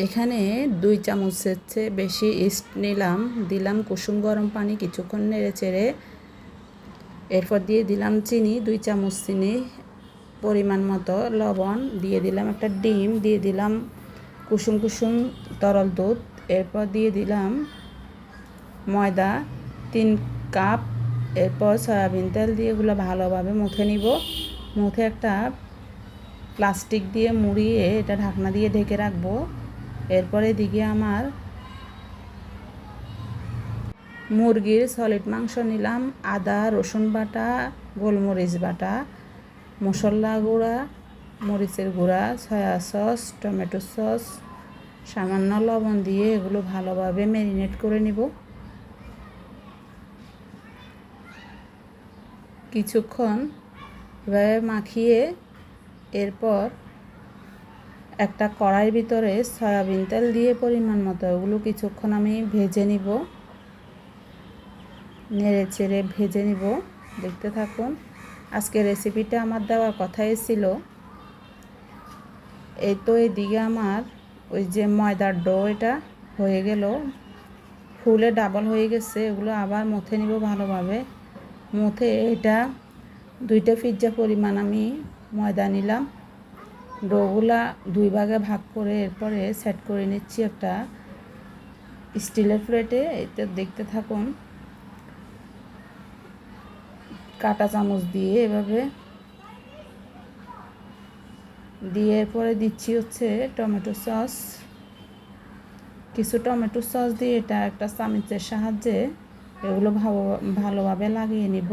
এখানে 2 চামচের চেয়ে বেশি ইস্ট নিলাম, দিলাম কুসুম গরম পানি, কিছুক্ষণ নেড়ে চেড়ে এরপর দিয়ে দিলাম চিনি, 2 চামচ চিনি, পরিমাণ মতো লবণ, দিয়ে দিলাম একটা ডিম, দিয়ে দিলাম কুসুম কুসুম তরল দুধ, এরপর দিয়ে দিলাম ময়দা 3 কাপ, এরপর সয়াবিন তেল দিয়ে এগুলো ভালোভাবে মুথে নিব। মুথে একটা প্লাস্টিক দিয়ে মুড়িয়ে এটা ঢাকনা দিয়ে ঢেকে রাখবো। এরপরে এদিকে আমার মুরগির সলিড মাংস নিলাম, আদা রসুন বাটা, গোলমরিচ বাটা, মশলা গুঁড়া, মরিচের গুঁড়া, সয়া সস, টমেটো সস, সামান্য লবণ দিয়ে এগুলো ভালোভাবে ম্যারিনেট করে নিব। কিছুক্ষণ এভাবে মাখিয়ে এরপর একটা কড়াইয়ের ভিতরে সয়াবিন তেল দিয়ে পরিমাণ মতো ওগুলো কিছুক্ষণ আমি ভেজে নিব, নেড়ে চেড়ে ভেজে নিব। দেখতে থাকুন। আজকে রেসিপিটা আমার দেওয়ার কথাই ছিল। এই তো এদিকে আমার ওই যে ময়দার ডো এটা হয়ে গেল, ফুলে ডাবল হয়ে গেছে। এগুলো আবার মুথে নিব ভালোভাবে। মুথে এটা 2টা পিৎজা পরিমাণ আমি ময়দা নিলাম। ডোগুলা 2 ভাগে ভাগ করে এরপরে সেট করে নিচ্ছি একটা স্টিলের প্লেটে। এতে দেখতে থাকুন। কাঁটা চামচ দিয়ে এভাবে দিয়ে এরপরে দিচ্ছি হচ্ছে টমেটো সস। কিছু টমেটো সস দিয়ে এটা একটা চামচের সাহায্যে এগুলো ভালোভাবে লাগিয়ে নিব।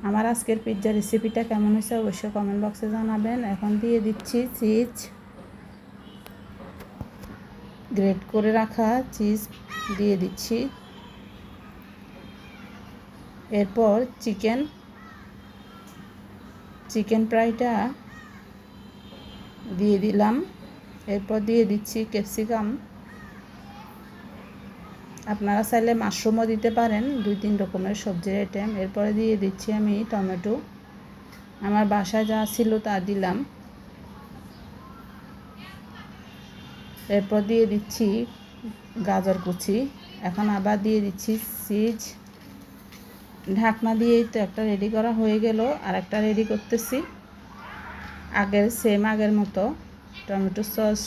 আমার আজকের পিৎজা রেসিপিটা কেমন হয়েছে অবশ্যই কমেন্ট বক্সে জানাবেন। এখন দিয়ে দিচ্ছি চিজ, গ্রেট করে রাখা চিজ দিয়ে দিচ্ছি। এরপর চিকেন ফ্রাইটা দিয়ে দিলাম। এরপর দিয়ে দিচ্ছি ক্যাপসিকাম। আপনারা চাইলে মাশরুমও দিতে পারেন, 2-3 রকমের সবজির আইটেম। এরপরে দিয়ে দিচ্ছি আমি টমেটো, আমার বাসায় যা ছিল তা দিলাম। এরপর দিয়ে দিচ্ছি গাজর কুচি। এখন আবার দিয়ে দিচ্ছি চিজ। ঢাকনা দিয়েই তো একটা রেডি করা হয়ে গেল, আর একটা রেডি করতেছি আগের মতো টমেটো সস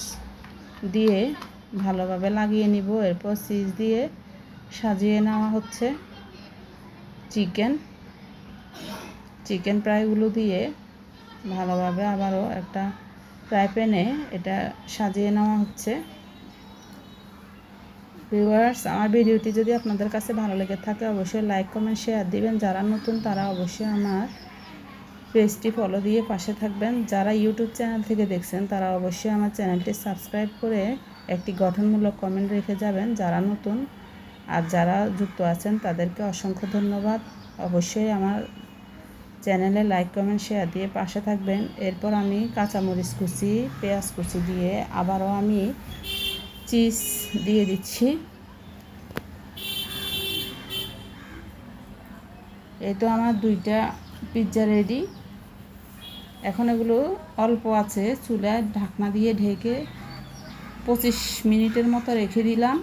দিয়ে ভালোভাবে লাগিয়ে নিব। এরপর চিজ দিয়ে সাজিয়ে নেওয়া হচ্ছে চিকেন ফ্রাইগুলো দিয়ে ভালোভাবে আবারও একটা ফ্রাই প্যানে এটা সাজিয়ে নেওয়া হচ্ছে। ভিউয়ার্স, আমার ভিডিওটি যদি আপনাদের কাছে ভালো লেগে থাকে অবশ্যই লাইক কমেন্ট শেয়ার দিবেন। যারা নতুন তারা অবশ্যই আমার পেজটি ফলো দিয়ে পাশে থাকবেন। যারা ইউটিউব চ্যানেল থেকে দেখছেন তারা অবশ্যই আমার চ্যানেলটি সাবস্ক্রাইব করে একটি গঠনমূলক কমেন্ট রেখে যাবেন যারা নতুন, আর যারা যুক্ত আছেন তাদেরকে অসংখ্য ধন্যবাদ। অবশ্যই আমার চ্যানেলে লাইক কমেন্ট শেয়ার দিয়ে পাশে থাকবেন। এরপর আমি কাঁচামরিচ কুচি, পেঁয়াজ কুচি দিয়ে আবারও আমি চিজ দিয়ে দিচ্ছি। এই তো আমার 2টা পিৎজা রেডি। এখন এগুলো অল্প আছে চুলায় ঢাকনা দিয়ে ঢেকে 25 মিনিটের মতো রেখে দিলাম।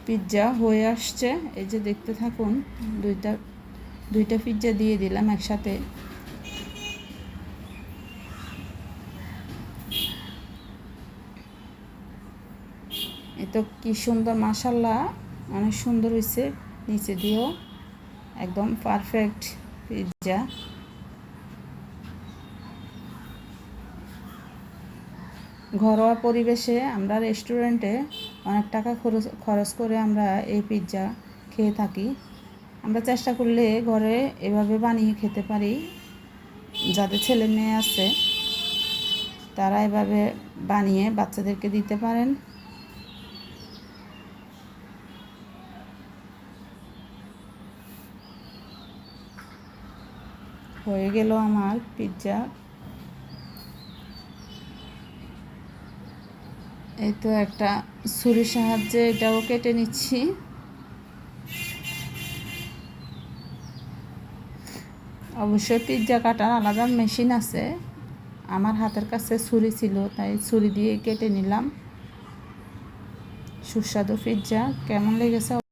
পিৎজা হয়ে আসছে, এই যে দেখতে থাকুন। 2টা পিৎজা দিয়ে দিলাম একসাথে। এ তো কি সুন্দর, মাশাআল্লাহ অনেক সুন্দর হয়েছে। নিচে দিয়েও একদম পারফেক্ট পিৎজা। ঘরোয়া পরিবেশে আমরা রেস্টুরেন্টে অনেক টাকা খরচ করে আমরা এই পিৎজা খেয়ে থাকি। আমরা চেষ্টা করলে ঘরে এভাবে বানিয়ে খেতে পারি। যাদের ছেলে মেয়ে আছে তারা এভাবে বানিয়ে বাচ্চাদেরকে দিতে পারেন। হয়ে গেল আমার পিৎজা। এই তো একটা ছুরির সাহায্যে এটাও কেটে নিচ্ছি। অবশ্যই পিৎজা কাটার আলাদা মেশিন আছে, আমার হাতের কাছে ছুরি ছিল, তাই ছুরি দিয়ে কেটে নিলাম। সুস্বাদু পিৎজা কেমন লেগেছে